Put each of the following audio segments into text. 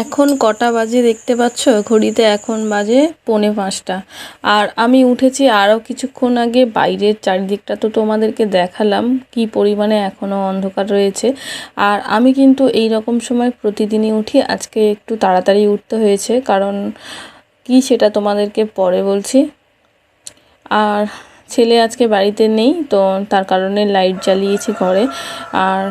এখন কটা বাজে দেখতে পাচ্ছ? ঘড়িতে এখন বাজে 4:45। আর আমি উঠেছি আরও কিছুক্ষণ আগে। বাইরের চারিদিকটা তো তোমাদেরকে দেখালাম, কি পরিমাণে এখনও অন্ধকার রয়েছে। আর আমি কিন্তু এই রকম সময় প্রতিদিনই উঠি, আজকে একটু তাড়াতাড়ি উঠতে হয়েছে, কারণ কি সেটা তোমাদেরকে পরে বলছি। আর ছেলে আজকে বাড়িতে নেই, তো তার কারণে লাইট জ্বালিয়েছি ঘরে। আর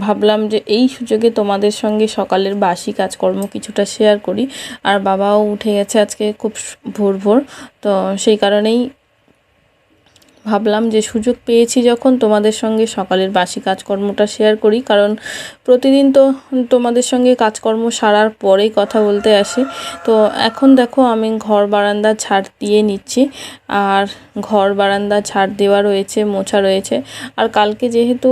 ভাবলাম যে এই সুযোগে তোমাদের সঙ্গে সকালের বাসি কাজকর্ম কিছুটা শেয়ার করি। আর বাবাও উঠে গেছে আজকে খুব ভোর ভোর, তো সেই কারণেই ভাবলাম যে সুযোগ পেয়েছি যখন তোমাদের সঙ্গে সকালের বাসি কাজকর্মটা শেয়ার করি, কারণ প্রতিদিন তো তোমাদের সঙ্গে কাজকর্ম সারার পরেই কথা বলতে আসি। তো এখন দেখো আমি ঘর বারান্দা ঝাড় দিয়ে নিচ্ছি, আর ঘর বারান্দা ঝাড় দেওয়া রয়েছে, মোছা রয়েছে। আর কালকে যেহেতু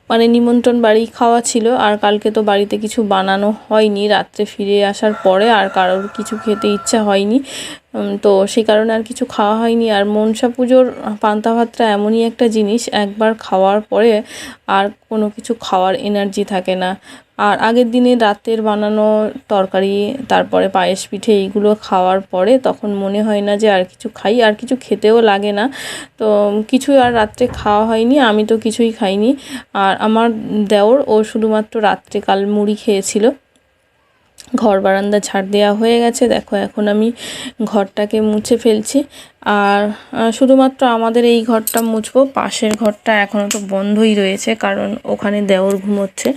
মানে নিমন্ত্রণ বাড়ি খাওয়া ছিল, আর কালকে তো বাড়িতে কিছু বানানো হয়নি, রাত্রে ফিরে আসার পরে আর কারোর কিছু খেতে ইচ্ছা হয়নি, তো সেই কারণে আর কিছু খাওয়া হয়নি। আর মনসা পুজোর পান্তা ভাতটা এমনই একটা জিনিস, একবার খাওয়ার পরে আর কোনো কিছু খাওয়ার এনার্জি থাকে না। আর আগের দিনে রাতের বানানো তরকারি, তারপরে পায়েস পিঠে, এইগুলো খাওয়ার পরে তখন মনে হয় না যে আর কিছু খাই, আর কিছু খেতেও লাগে না। তো কিছু আর রাত্রে খাওয়া হয়নি, আমি তো কিছুই খাইনি। আর আমার দেওর ও শুধুমাত্র রাত্রেকাল মুড়ি খেয়েছিল। ঘর বারান্দা ঝাড় দেওয়া হয়ে গেছে, দেখো এখন আমি ঘরটাকে মুছে ফেলছি। আর শুধুমাত্র আমাদের এই ঘরটা মুছবো, পাশের ঘরটা এখনও তো বন্ধই রয়েছে, কারণ ওখানে দেওর ঘুমোচ্ছে,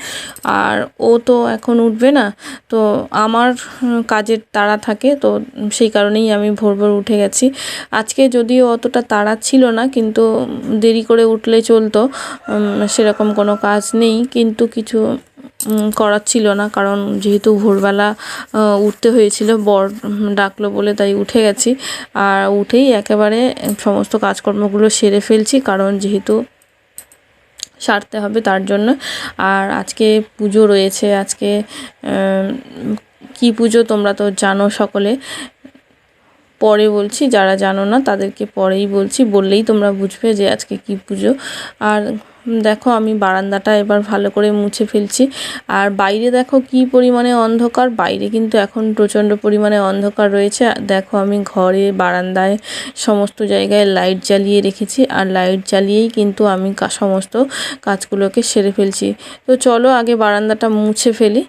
আর ও তো এখন উঠবে না। তো আমার কাজের তাড়া থাকে, তো সেই কারণেই আমি ভোর ভোর উঠে গেছি। আজকে যদিও অতটা তাড়া ছিল না, কিন্তু দেরি করে উঠলে চলতো, সেরকম কোনো কাজ নেই, কিন্তু কিছু করার ছিল না, কারণ যেহেতু ভোরবেলা উঠতে হয়েছিল, বর ডাকলো বলে তাই উঠে গেছি। আর উঠেই একেবারে সমস্ত কাজকর্মগুলো সেরে ফেলছি, কারণ যেহেতু সারতে হবে তার জন্য। আর আজকে পুজো রয়েছে, আজকে কি পুজো তোমরা তো জানো সকলে, পরে বলছি, যারা জানো না তাদেরকে পরেই বলছি, বললেই তোমরা বুঝবে যে আজকে কি পুজো। আর দেখো আমি বারান্দাটা এবার ভালো করে মুছে ফেলছি। আর বাইরে দেখো কি পরিমাণে অন্ধকার, বাইরে কিন্তু এখন প্রচণ্ড পরিমাণে অন্ধকার রয়েছে। দেখো আমি ঘরে বারান্দায় সমস্ত জায়গায় লাইট জ্বালিয়ে রেখেছি, আর লাইট জ্বালিয়েই কিন্তু আমি সমস্ত কাজগুলোকে সেরে ফেলছি। তো চলো আগে বারান্দাটা মুছে ফেলি।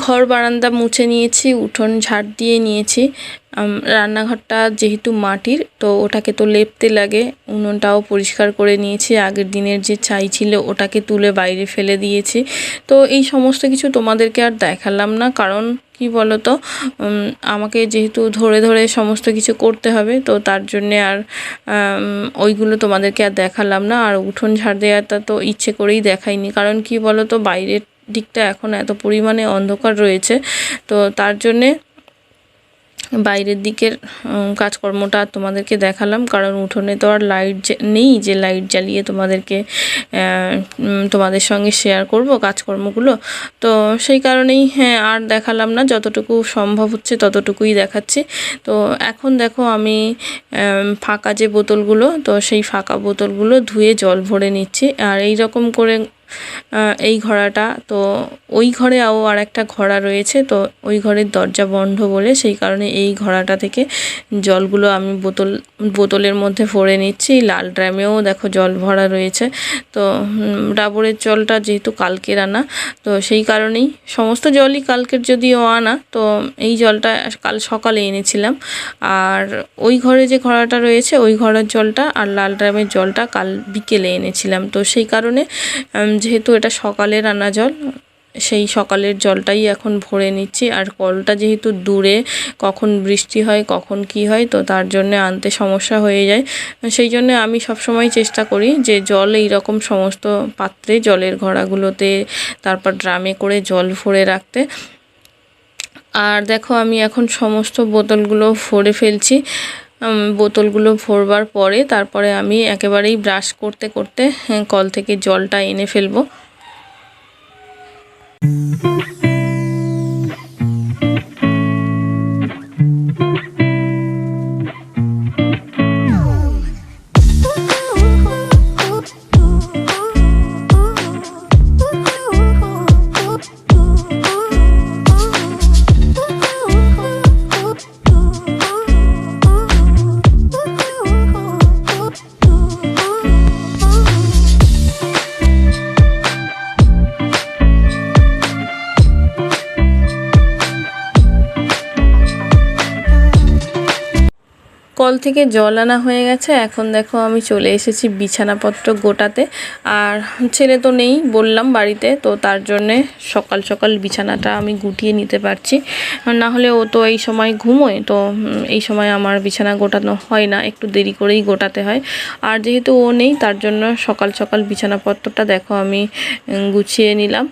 ঘর বারান্দা মুছে নিয়েছি, উঠোন ঝাড় দিয়ে নিয়েছি। রান্নাঘরটা যেহেতু মাটির, তো ওটাকে তো লেপতে লাগে। উনুনটাও পরিষ্কার করে নিয়েছি, আগের দিনের যে ছাই ছিল ওটাকে তুলে বাইরে ফেলে দিয়েছি। তো এই সমস্ত কিছু তোমাদেরকে আর দেখালাম না, কারণ কি বলো তো, আমাকে যেহেতু ধরে ধরে সমস্ত কিছু করতে হবে, তো তার জন্যে আর ওইগুলো তোমাদেরকে আর দেখালাম না। আর উঠোন ঝাড় দেওয়াটা তো ইচ্ছে করেই দেখাইনি, কারণ কি বলো তো, বাইরের দিকটা এখন এত পরিমাণে অন্ধকার রয়েছে, তো তার জন্যে বাইরের দিকের কাজকর্মটা তোমাদেরকে দেখালাম, কারণ উঠোনে তো আর লাইট নেই যে লাইট জ্বালিয়ে তোমাদের সঙ্গে শেয়ার করব কাজকর্মগুলো। তো সেই কারণেই আর দেখালাম না, যতটুকু সম্ভব হচ্ছে ততটুকুই দেখাচ্ছি। তো এখন দেখো আমি ফাঁকা যে বোতলগুলো, তো সেই ফাঁকা বোতলগুলো ধুয়ে জল ভরে নিচ্ছি। আর এই রকম করে এই ঘড়াটা, তো ওই ঘরে আর একটা ঘড়া রয়েছে, তো ওই ঘরের দরজা বন্ধ বলে সেই কারণে এই ঘড়াটা থেকে জলগুলো আমি বোতলের মধ্যে ভরে নিচ্ছি। লাল ড্রামেও দেখো জল ভরা রয়েছে। তো ডাবরের জলটা যেহেতু কালকের আনা, তো সেই কারণেই সমস্ত জলই কালকের যদিও আনা, তো এই জলটা কাল সকালে এনেছিলাম। আর ওই ঘরে যে ঘড়াটা রয়েছে ওই ঘরের জলটা আর লাল ড্রামের জলটা কাল বিকেলে এনেছিলাম। তো সেই কারণে যেহেতু এটা সকালের আনা জল, সেই সকালের জলটাই এখন ভরে নিচ্ছি। আর কলটা যেহেতু দূরে, কখন বৃষ্টি হয় কখন কি হয়, তো তার জন্য আনতে সমস্যা হয়ে যায়। সেই জন্য আমি সবসময় চেষ্টা করি যে জল এই রকম সমস্ত পাত্রে, জলের ঘড়াগুলোতে, তারপর ড্রামে করে জল ভরে রাখতে। আর দেখো আমি এখন সমস্ত বোতলগুলো ভরে ফেলছি। বোতলগুলো ভরবার পরে তারপরে আমি একেবারেই ব্রাশ করতে করতে কল থেকে জলটা এনে ফেলবো। কল থেকে জল আনা হয়ে গেছে। এখন দেখো আমি চলে এসেছি বিছানাপত্র গোটাতে। আর ছেলে তো নেই বললাম বাড়িতে, তো তার জন্যে সকাল সকাল বিছানাটা আমি গুটিয়ে নিতে পারছি। না হলে ও তো এই সময় ঘুমোয়, তো এই সময় আমার বিছানা গোটানো হয় না, একটু দেরি করেই গোটাতে হয়। আর যেহেতু ও নেই তার জন্য সকাল সকাল বিছানাপত্রটা দেখো আমি গুছিয়ে নিলাম।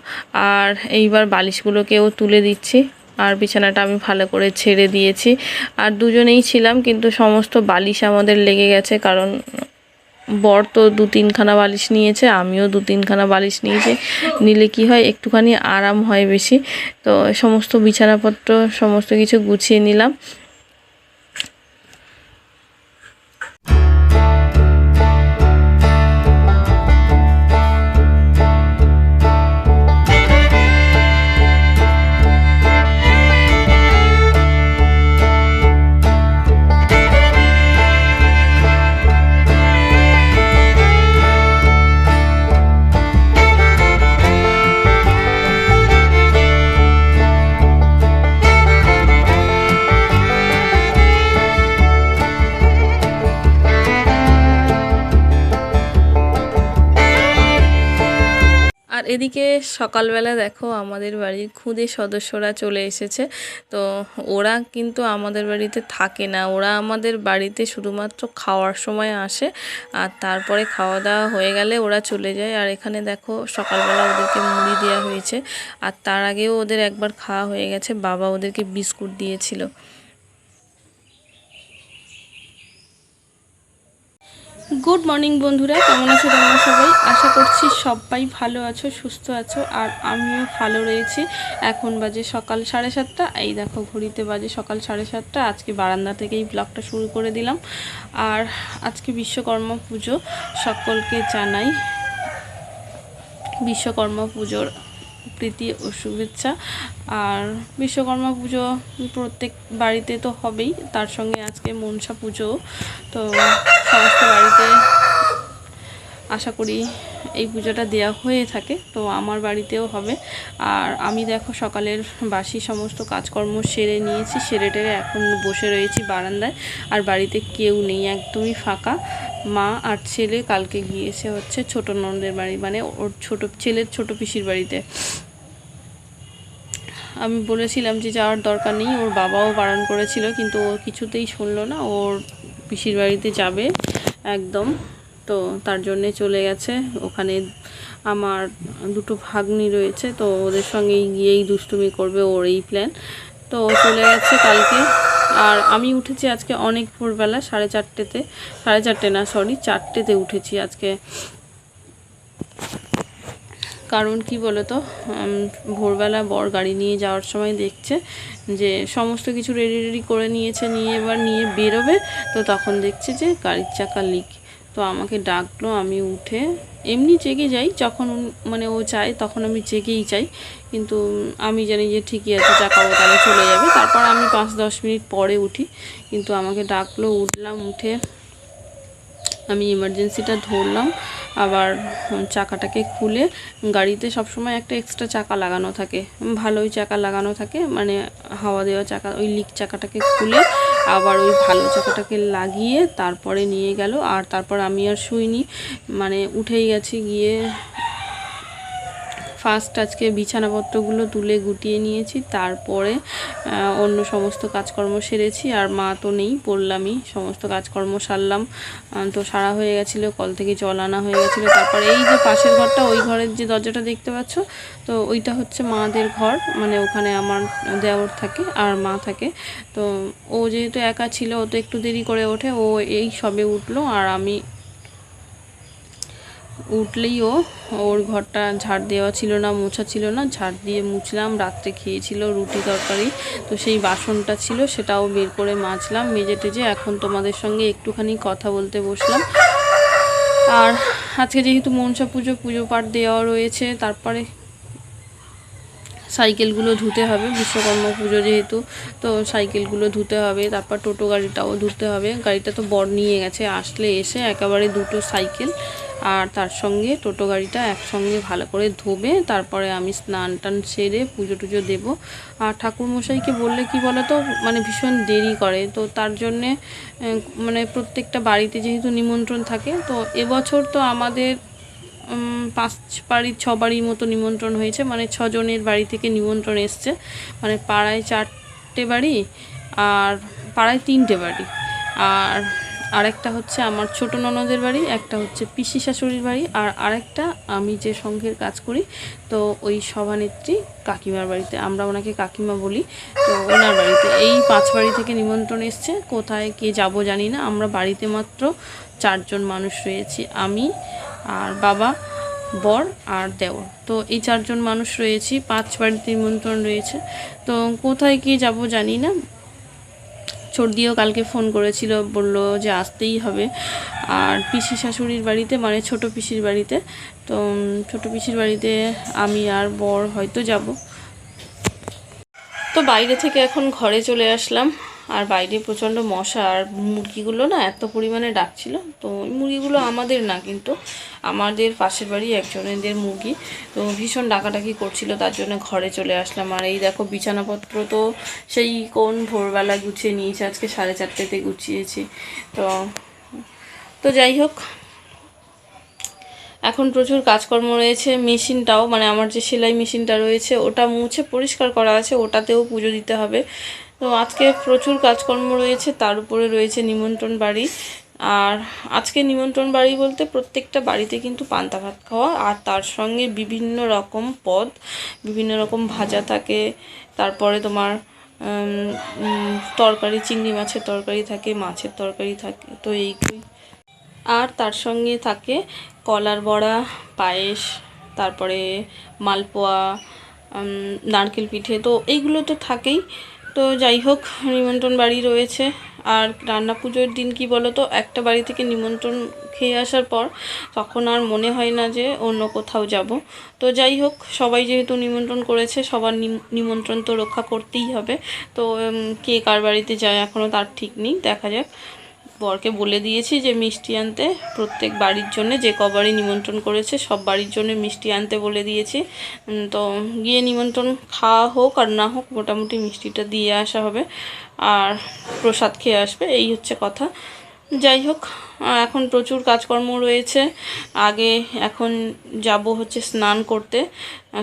আর এইবার বালিশগুলোকেও তুলে দিচ্ছি। আর বিছানাটা আমি ভালো করে ছেড়ে দিয়েছি। আর দুজনেই ছিলাম, কিন্তু সমস্ত বালিশ আমাদের লেগে গেছে, কারণ বর তো 2-3খানা বালিশ নিয়েছে, আমিও 2-3খানা বালিশ নিয়েছি। নিলে কি হয়, একটুখানি আরাম হয় বেশি। তো সমস্ত বিছানাপত্র সমস্ত কিছু গুছিয়ে নিলাম। আর এদিকে সকালবেলা দেখো আমাদের বাড়ির খুদে সদস্যরা চলে এসেছে। তো ওরা কিন্তু আমাদের বাড়িতে থাকে না, ওরা আমাদের বাড়িতে শুধুমাত্র খাওয়ার সময় আসে, আর তারপরে খাওয়া দাওয়া হয়ে গেলে ওরা চলে যায়। আর এখানে দেখো সকালবেলা ওদেরকে মুড়ি দেওয়া হয়েছে, আর তার আগেও ওদের একবার খাওয়া হয়ে গেছে, বাবা ওদেরকে বিস্কুট দিয়েছিল। গুড মর্নিং বন্ধুরা, কেমন আছো তোমরা সবাই? আশা করছি সবাই ভালো আছো, সুস্থ আছো, আর আমিও ভালো রয়েছি। এখন বাজে সকাল 7:30। এই দেখো ঘড়িতে বাজে সকাল 7:30। আজকে বারান্দা থেকেই ব্লগটা শুরু করে দিলাম। আর আজকে বিশ্বকর্মা পুজো, সকলকে জানাই বিশ্বকর্মা পুজোর প্রীতি ও শুভেচ্ছা। আর বিশ্বকর্মা পুজো প্রত্যেক বাড়িতে তো হবেই, তার সঙ্গে আজকে মনসা পুজো। তো সমস্ত বাড়িতে আশা করি এই পুজোটা দেওয়া হয়ে থাকে, তো আমার বাড়িতেও হবে। আর আমি দেখো সকালের বাসি সমস্ত কাজকর্ম সেরে নিয়েছি, সেরে টেরে এখন বসে রয়েছি বারান্দায়। আর বাড়িতে কেউ নেই, একদমই ফাঁকা। মা আর ছেলে কালকে গিয়েছে হচ্ছে ছোট ননদের বাড়ি, মানে ওর ছেলের ছোট পিসির বাড়িতে। আমি বলেছিলাম যে যাওয়ার দরকার নেই, ওর বাবাও বারণ করেছিল, কিন্তু ও কিছুতেই শুনলো না, ওর পিসির বাড়িতে যাবে একদম। তো তার জন্যে চলে গেছে ওখানে। আমার দুটো ভাগ্নি রয়েছে, তো ওদের সঙ্গেই গিয়েই দুষ্টুমি করবে, ওর এই প্ল্যান। তো চলে গেছে কালকে। আর আমি উঠেছি আজকে অনেক ভোরবেলা, 4:30-তে, 4:30 না সরি 4টেতে উঠেছি আজকে। কারণ কি বলো তো, ভোরবেলা বর গাড়ি নিয়ে যাওয়ার সময় দেখছে যে সমস্ত কিছু রেডি করে নিয়েছে, নিয়ে এবার নিয়ে বেরোবে, তো তখন দেখছে যে গাড়ির চাকা লিক। তো আমাকে ডাকলো, আমি উঠে এমনি জেগে যাই যখন মানে ও চায়, তখন আমি জেগেই চাই, কিন্তু আমি জানি যে ঠিকই আছে, চাকা ও তাহলে চলে যাবে। তারপর আমি 5-10 মিনিট পরে উঠি, কিন্তু আমাকে ডাকলো, উঠলাম, উঠে আমি ইমার্জেন্সিটা ধরলাম। আবার চাকাটাকে খুলে, গাড়িতে সবসময় একটা এক্সট্রা চাকা লাগানো থাকে, ভালোই চাকা লাগানো থাকে, মানে হাওয়া দেওয়া চাকা, ওই লিক চাকাটাকে খুলে আবার ওই ভালো চাকাটাকে লাগিয়ে তারপরে নিয়ে গেল। আর তারপর আমি আর শুইনি, মানে উঠেই গেছি, গিয়ে ফার্স্ট আজকে বিছানাপত্রগুলো তুলে গুটিয়ে নিয়েছি, তারপরে অন্য সমস্ত কাজকর্ম সেরেছি। আর মা তো নেই, পড়লামই, সমস্ত কাজকর্ম সারলাম। তো সারা হয়ে গেছিলো, কল থেকে জল আনা হয়ে গেছিলো। তারপরে এই যে পাশের ঘরটা, ওই ঘরের যে দরজাটা দেখতে পাচ্ছ, তো ওইটা হচ্ছে মাদের ঘর, মানে ওখানে আমার দেওর থাকে আর মা থাকে। তো ও যেহেতু একা ছিল, ও তো একটু দেরি করে ওঠে, ও এই সবে উঠলো, আর আমি উঠলেই ওর ঘরটা ঝাড় দেওয়া ছিল না, মোছা ছিল না, ঝাড় দিয়ে মুছলাম। রাত্রে খেয়েছিল রুটি তরকারি, তো সেই বাসনটা ছিল, সেটাও বের করে মাজলাম, মেজে টেজে এখন তোমাদের সঙ্গে একটুখানি কথা বলতে বসলাম। আর আজকে যেহেতু মনসা পুজো পাঠ দেওয়া রয়েছে, তারপরে সাইকেলগুলো ধুতে হবে, বিশ্বকর্মা পুজো যেহেতু, তো সাইকেলগুলো ধুতে হবে। তারপর টোটো গাড়িটাও ধুতে হবে, গাড়িটা তো বর নিয়ে গেছে, আসলে এসে একেবারে দুটো সাইকেল আর তার সঙ্গে টোটো গাড়িটা একসঙ্গে ভালো করে ধোবে। তারপরে আমি স্নান টান সেরে পুজো টুজো দেবো। আর ঠাকুরমশাইকে বললে কি বলো তো, মানে ভীষণ দেরি করে, তো তার জন্যে মানে প্রত্যেকটা বাড়িতে যেহেতু নিমন্ত্রণ থাকে, তো এবছর তো আমাদের 5 বাড়ির 6 বাড়ির মতো নিমন্ত্রণ হয়েছে, মানে 6 জনের বাড়ি থেকে নিমন্ত্রণ এসছে, মানে পাড়ায় 4টে বাড়ি আর পাড়ায় 3টে বাড়ি, আর আরেকটা হচ্ছে আমার ছোট ননদের বাড়ি, একটা হচ্ছে পিসি শাশুড়ির বাড়ি, আর আরেকটা আমি যে সংঘের কাজ করি, তো ওই সভানেত্রী কাকিমার বাড়িতে, আমরা ওনাকে কাকিমা বলি, তো ওনার বাড়িতে। এই 5 বাড়ি থেকে নিমন্ত্রণ এসছে, কোথায় কে যাব জানি না। আমরা বাড়িতে মাত্র 4 জন মানুষ রয়েছি, আমি আর বাবা, বর আর দেওর, তো এই 4 জন মানুষ রয়েছি, 5 বাড়িতে নিমন্ত্রণ রয়েছে, তো কোথায় কি যাব জানি না। ছোটদিও কালকে ফোন করেছিল, বলল যে আসতেই হবে। আর পিসি শাশুড়ির বাড়িতে, মানে ছোট পিসির বাড়িতে, তো ছোট পিসির বাড়িতে আমি আর বর হয়তো যাব। তো বাইরে থেকে এখন ঘরে চলে আসলাম, আর বাইরে প্রচণ্ড মশা, আর মুরগিগুলো না এত পরিমাণে ডাকছিল। তো ওই মুরগিগুলো আমাদের না, কিন্তু আমাদের পাশের বাড়ি একজনেদের মুরগি, তো ভীষণ ডাকাডাকি করছিল, তার জন্য ঘরে চলে আসলাম। আর এই দেখো বিছানাপত্র তো সেই কোন ভোরবেলা গুছিয়ে নিয়েছি, আজকে 4:30তে গুছিয়েছি। তো তো যাই হোক, এখন প্রচুর কাজকর্ম রয়েছে, মেশিনটাও, মানে আমার যে সেলাই মেশিনটা রয়েছে ওটা মুছে পরিষ্কার করা আছে, ওটাতেও পুজো দিতে হবে। তো আজকে প্রচুর কাজকর্ম রয়েছে, তার উপরে রয়েছে নিমন্ত্রণ বাড়ি। আর আজকে নিমন্ত্রণ বাড়ি বলতে প্রত্যেকটা বাড়িতে কিন্তু পান্তা ভাত খাওয়া, আর তার সঙ্গে বিভিন্ন রকম পদ, বিভিন্ন রকম ভাজা থাকে, তারপরে তোমার তরকারি, চিংড়ি মাছের তরকারি থাকে, মাছের তরকারি থাকে, তো এইগুলোই। আর তার সঙ্গে থাকে কলার বড়া, পায়েস, তারপরে মালপোয়া, নারকেল পিঠে, তো এইগুলো তো থাকেই। তো যাই হোক, নিমন্ত্রণ বাড়ি রয়েছে। আর রান্না পুজোর দিন কি বলো তো, একটা বাড়ি থেকে নিমন্ত্রণ খেয়ে আসার পর তখন আর মনে হয় না যে অন্য কোথাও যাব। তো যাই হোক, সবাই যেহেতু নিমন্ত্রণ করেছে, সবার নিমন্ত্রণ তো রক্ষা করতেই হবে। তো কে কার বাড়িতে যায় এখনও তার ঠিক নেই, দেখা যাক। বরকে বলে দিয়েছি যে মিষ্টি আনতে, প্রত্যেক বাড়ির জন্য যে কবারই নিমন্ত্রণ করেছে সব বাড়ির জন্য মিষ্টি আনতে বলে দিয়েছি। তো গিয়ে নিমন্ত্রণ খাওয়া হোক আর না হোক, মোটামুটি মিষ্টিটা দিয়ে আসা হবে, আর প্রসাদ খেয়ে আসবে, এই হচ্ছে কথা। যাই হোক, এখন প্রচুর কাজকর্ম রয়েছে। এখন যাব হচ্ছে স্নান করতে,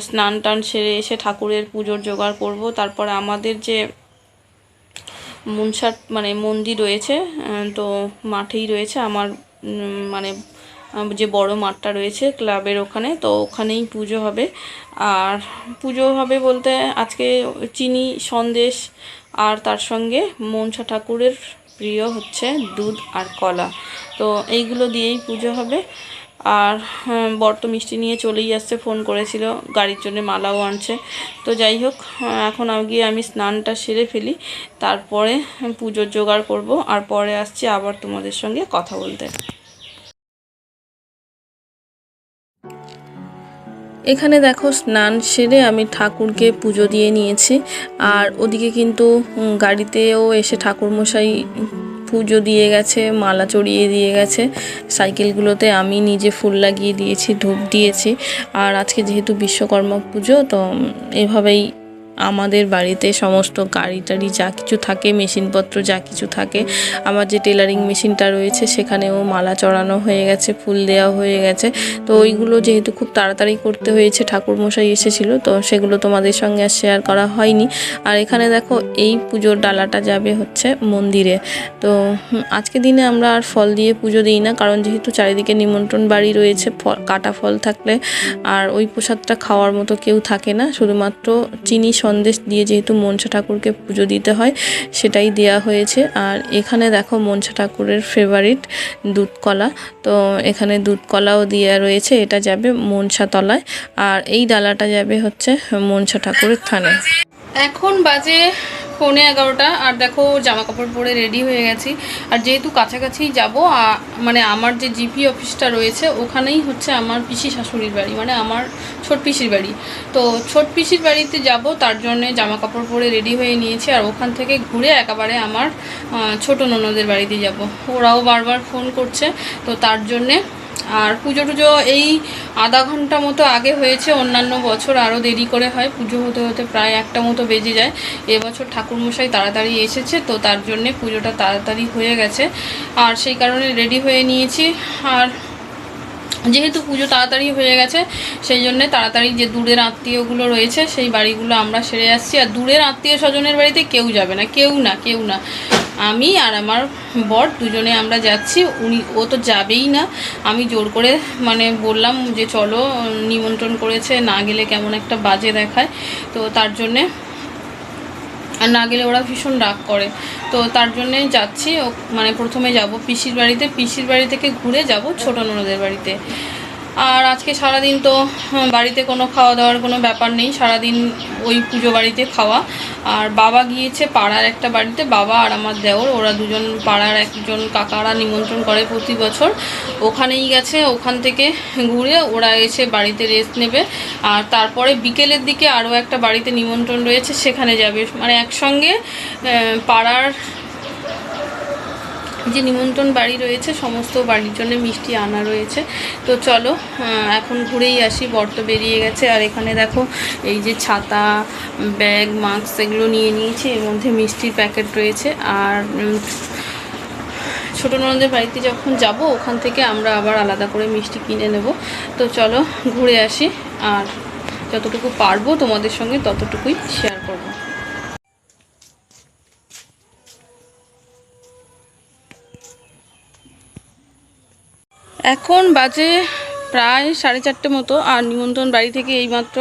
স্নান টান সেরে এসে ঠাকুরের পুজোর জোগাড় করব। তারপর আমাদের যে মনসার মানে মন্দির রয়েছে, তো মাঠেই রয়েছে, আমার মানে যে বড় মাঠটা রয়েছে ক্লাবের ওখানে, তো ওখানেই পুজো হবে। আর পুজো হবে বলতে আজকে চিনি সন্দেশ আর তার সঙ্গে মনসা ঠাকুরের প্রিয় হচ্ছে দুধ আর কলা, তো এইগুলো দিয়েই পুজো হবে। আর বর তো মিষ্টি নিয়ে চলেই আসছে, ফোন করেছিল, গাড়ির জন্য মালাও আনছে। তো যাই হোক, এখন গিয়ে আমি স্নানটা সেরে ফেলি, তারপরে পুজোর জোগাড় করব, আর পরে আসছি আবার তোমাদের সঙ্গে কথা বলতে। এখানে দেখো স্নান সেরে আমি ঠাকুরকে পুজো দিয়ে নিয়েছি, আর ওদিকে কিন্তু গাড়িতেও এসে ঠাকুরমশাই পুজো দিয়ে গেছে, মালা চড়িয়ে দিয়ে গেছে সাইকেলগুলোতে। আমি নিজে ফুল লাগিয়ে দিয়েছি, ধূপ দিয়েছি। আর আজকে যেহেতু বিশ্বকর্মা পুজো, তো এভাবেই আমাদের বাড়িতে সমস্ত গাড়ি টাড়ি যা কিছু থাকে, মেশিনপত্র যা কিছু থাকে, আমার যে টেলারিং মেশিনটা রয়েছে সেখানেও মালা চড়ানো হয়ে গেছে, ফুল দেওয়া হয়ে গেছে। তো ওইগুলো যেহেতু খুব তাড়াতাড়ি করতে হয়েছে, ঠাকুরমশাই এসেছিলো, তো সেগুলো তোমাদের সঙ্গে আর শেয়ার করা হয়নি। আর এখানে দেখো এই পুজোর ডালাটা যাবে হচ্ছে মন্দিরে। তো আজকে দিনে আমরা আর ফল দিয়ে পুজো দিই না, কারণ যেহেতু চারিদিকে নিমন্ত্রণ বাড়ি রয়েছে, কাটা ফল থাকলে আর ওই প্রসাদটা খাওয়ার মতো কেউ থাকে না। শুধুমাত্র চিনি সন্দেশ দিয়ে যেহেতু মনসা ঠাকুরকে পুজো দিতে হয়, সেটাই দেয়া হয়েছে। আর এখানে দেখো মনসা ঠাকুরের ফেভারিট দুধ কলা, তো এখানে দুধ কলাও দেওয়া রয়েছে, এটা যাবে মনসা তলায়। আর এই ডালাটা যাবে হচ্ছে মনসা ঠাকুরের থানে। এখন বাজে 11:45, আর দেখো জামা কাপড় পরে রেডি হয়ে গেছি। আর যেহেতু কাছাকাছি যাব, মানে আমার যে জিপি অফিসটা রয়েছে ওখানেই হচ্ছে আমার পিসি শাশুড়ির বাড়ি, মানে আমার ছোট পিসির বাড়ি। তো ছোট পিসির বাড়িতে যাব, তার জন্যে জামা কাপড় পরে রেডি হয়ে নিয়েছি। আর ওখান থেকে ঘুরে একেবারে আমার ছোট ননদের বাড়িতে যাব। ওরাও বারবার ফোন করছে, তো তার জন্যে। আর পুজো টুজো এই আধা ঘন্টা মতো আগে হয়েছে, অন্যান্য বছর আরও দেরি করে হয়, পুজো হতে হতে প্রায় 1টা মতো বেজে যায়। এবছর ঠাকুরমশাই তাড়াতাড়ি এসেছে, তো তার জন্যে পুজোটা তাড়াতাড়ি হয়ে গেছে, আর সেই কারণে রেডি হয়ে নিয়েছি। আর যেহেতু পুজো তাড়াতাড়ি হয়ে গেছে, সেই জন্যে তাড়াতাড়ি যে দূরের আত্মীয়গুলো রয়েছে সেই বাড়িগুলো আমরা সেরে আসছি। আর দূরের আত্মীয় স্বজনের বাড়িতে কেউ যাবে না, কেউ না। আমি আর আমার বর দুজনে আমরা যাচ্ছি। ও তো যাবেই না, আমি জোর করে মানে বললাম যে চলো, নিমন্ত্রণ করেছে, না গেলে কেমন একটা বাজে দেখায়, তো তার জন্যে, আর না গেলে ওরা ভীষণ রাগ করে, তো তার জন্যেই যাচ্ছি। মানে প্রথমে যাব পিসির বাড়িতে, পিসির বাড়ি থেকে ঘুরে যাব ছোট ননদের বাড়িতে। আর আজকে সারাদিন তো বাড়িতে কোনো খাওয়া দাওয়ার কোনো ব্যাপার নেই, সারাদিন ওই পুজো বাড়িতে খাওয়া। আর বাবা গিয়েছে পাড়ার একটা বাড়িতে, বাবা আর আমার দেওর, ওরা দুজন পাড়ার একজন কাকারা নিমন্ত্রণ করে প্রতি বছর, ওখানেই গেছে। ওখান থেকে ঘুরে ওরা এসে বাড়িতে রেস্ট নেবে। আর তারপরে বিকেলের দিকে আরও একটা বাড়িতে নিমন্ত্রণ রয়েছে, সেখানে যাবে। মানে একসঙ্গে পাড়ার যে নিমন্ত্রণ বাড়ি রয়েছে সমস্ত বাড়ির জন্য মিষ্টি আনা রয়েছে। তো চলো এখন ঘুরেই আসি। বর তো বেরিয়ে গেছে। আর এখানে দেখো এই যে ছাতা, ব্যাগ, মাস্ক এগুলো নিয়ে নিয়েছি, এর মধ্যে মিষ্টির প্যাকেট রয়েছে। আর ছোটো ননদের বাড়িতে যখন যাব ওখান থেকে আমরা আবার আলাদা করে মিষ্টি কিনে নেব। তো চলো ঘুরে আসি, আর যতটুকু পারবো তোমাদের সঙ্গে ততটুকুই শেয়ার করব। এখন বাজে প্রায় 4:30 মতো, আর নিমন্ত্রণ বাড়ি থেকে এইমাত্র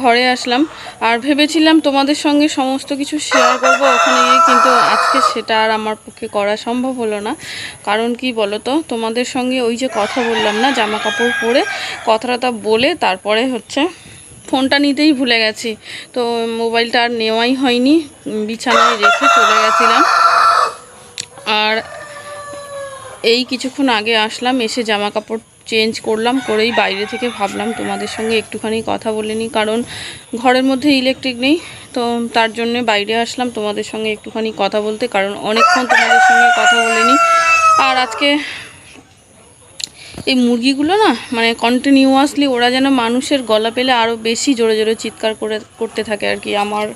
ঘরে আসলাম। আর ভেবেছিলাম তোমাদের সঙ্গে সমস্ত কিছু শেয়ার করব ওখানে গিয়ে, কিন্তু আজকে সেটা আর আমার পক্ষে করা সম্ভব হলো না। কারণ কি বলো তো, তোমাদের সঙ্গে ওই যে কথা বললাম না, জামা কাপড় পরে কথাটা বলে তারপরে হচ্ছে ফোনটা নিতেই ভুলে গেছি, তো মোবাইলটা আর নেওয়াই হয়নি, বিছানায় রেখে চলে গেছিলাম। আর এই কিছুক্ষণ আগে আসলাম, এসে জামা কাপড় চেঞ্জ করলাম, করেই বাইরে থেকে ভাবলাম তোমাদের সঙ্গে একটুখানি কথা বলে নিই, কারণ ঘরের মধ্যে ইলেকট্রিক নেই, তো তার জন্য বাইরে আসলাম তোমাদের সঙ্গে একটুখানি কথা বলতে, কারণ অনেকক্ষণ তোমাদের সঙ্গে কথা বলে নিই। আর আজকে এই মুরগিগুলো না, মানে কন্টিনিউয়াসলি ওরা যেন মানুষের গলা পেলে আরও বেশি জোরে জোরে চিৎকার করতে থাকে আর কি। আমার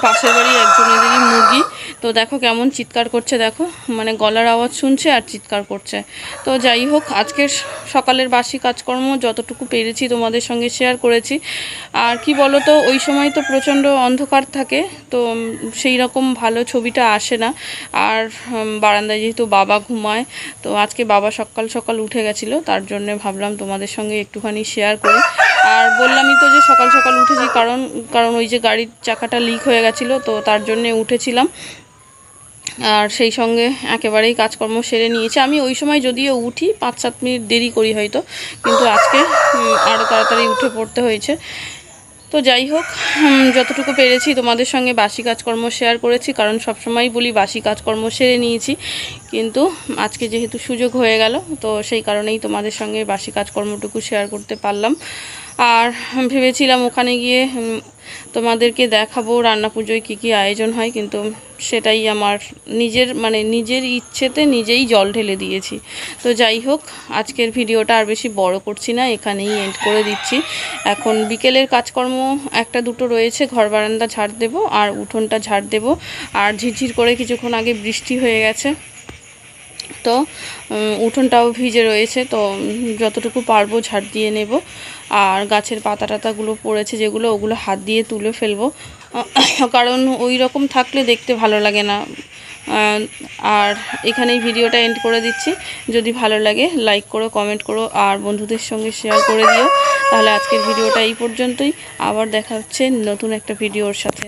পাশের বাড়ি একজনেরই মুরগি, তো দেখো কেমন চিৎকার করছে, দেখো মানে গলার আওয়াজ শুনছে আর চিৎকার করছে। তো যাই হোক, আজকের সকালের বাসি কাজকর্ম যতটুকু পেরেছি তোমাদের সঙ্গে শেয়ার করেছি। আর কি বলো তো, ওই সময় তো প্রচণ্ড অন্ধকার থাকে, তো সেই রকম ভালো ছবিটা আসে না। আর বারান্দায় যেহেতু বাবা ঘুমায়, তো আজকে বাবা সকাল সকাল উঠে গেছিলো, ছিল, তার জন্য ভাবলাম তোমাদের সঙ্গে একটুখানি শেয়ার করি। আর বললামই তো যে সকাল সকাল উঠেছি, কারণ ওই যে গাড়ির চাকাটা লিক হয়ে গেছিলো, তো তার জন্যে উঠেছিলাম। আর সেই সঙ্গে একেবারেই কাজকর্ম সেরে নিয়েছি। আমি ওই সময় যদিও উঠি 5-7 মিনিট দেরি করি হয়তো, কিন্তু আজকে আরও তাড়াতাড়ি উঠে পড়তে হয়েছে। তো যাই হোক, যতটুকু পেরেছি তোমাদের সঙ্গে বাসি কাজকর্ম শেয়ার করেছি, কারণ সবসময় বলি বাসি কাজকর্ম সেরে নিয়েছি, কিন্তু আজকে যেহেতু সুযোগ হয়ে গেল, তো সেই কারণেই তোমাদের সঙ্গে বাসি কাজকর্মটুকু শেয়ার করতে পারলাম। আর ভেবেছিলাম ওখানে গিয়ে তোমাদেরকে দেখাবো রান্না পুজোয় কী কী আয়োজন হয়, কিন্তু সেটাই আমার নিজের ইচ্ছেতে নিজেই জল ঢেলে দিয়েছি। তো যাই হোক, আজকের ভিডিওটা আর বেশি বড় করছি না, এখানেই এন্ড করে দিচ্ছি। এখন বিকেলের কাজকর্ম একটা দুটো রয়েছে, ঘর বারান্দা ঝাড় দেবো আর উঠোনটা ঝাড় দেবো। আর ঝিরঝির করে কিছুক্ষণ আগে বৃষ্টি হয়ে গেছে, তো উঠোনটাও ভিজে রয়েছে, তো যতটুকু পারবো ঝাড় দিয়ে নেব। আর গাছের পাতা টাতাগুলো পড়েছে যেগুলো, ওগুলো হাত দিয়ে তুলে ফেলবো, কারণ ওই রকম থাকলে দেখতে ভালো লাগে না। আর এখানেই ভিডিওটা এন্ড করে দিচ্ছি। যদি ভালো লাগে লাইক করো, কমেন্ট করো আর বন্ধুদের সঙ্গে শেয়ার করে দিও। তাহলে আজকের ভিডিওটা এই পর্যন্তই, আবার দেখা হচ্ছে নতুন একটা ভিডিওর সাথে।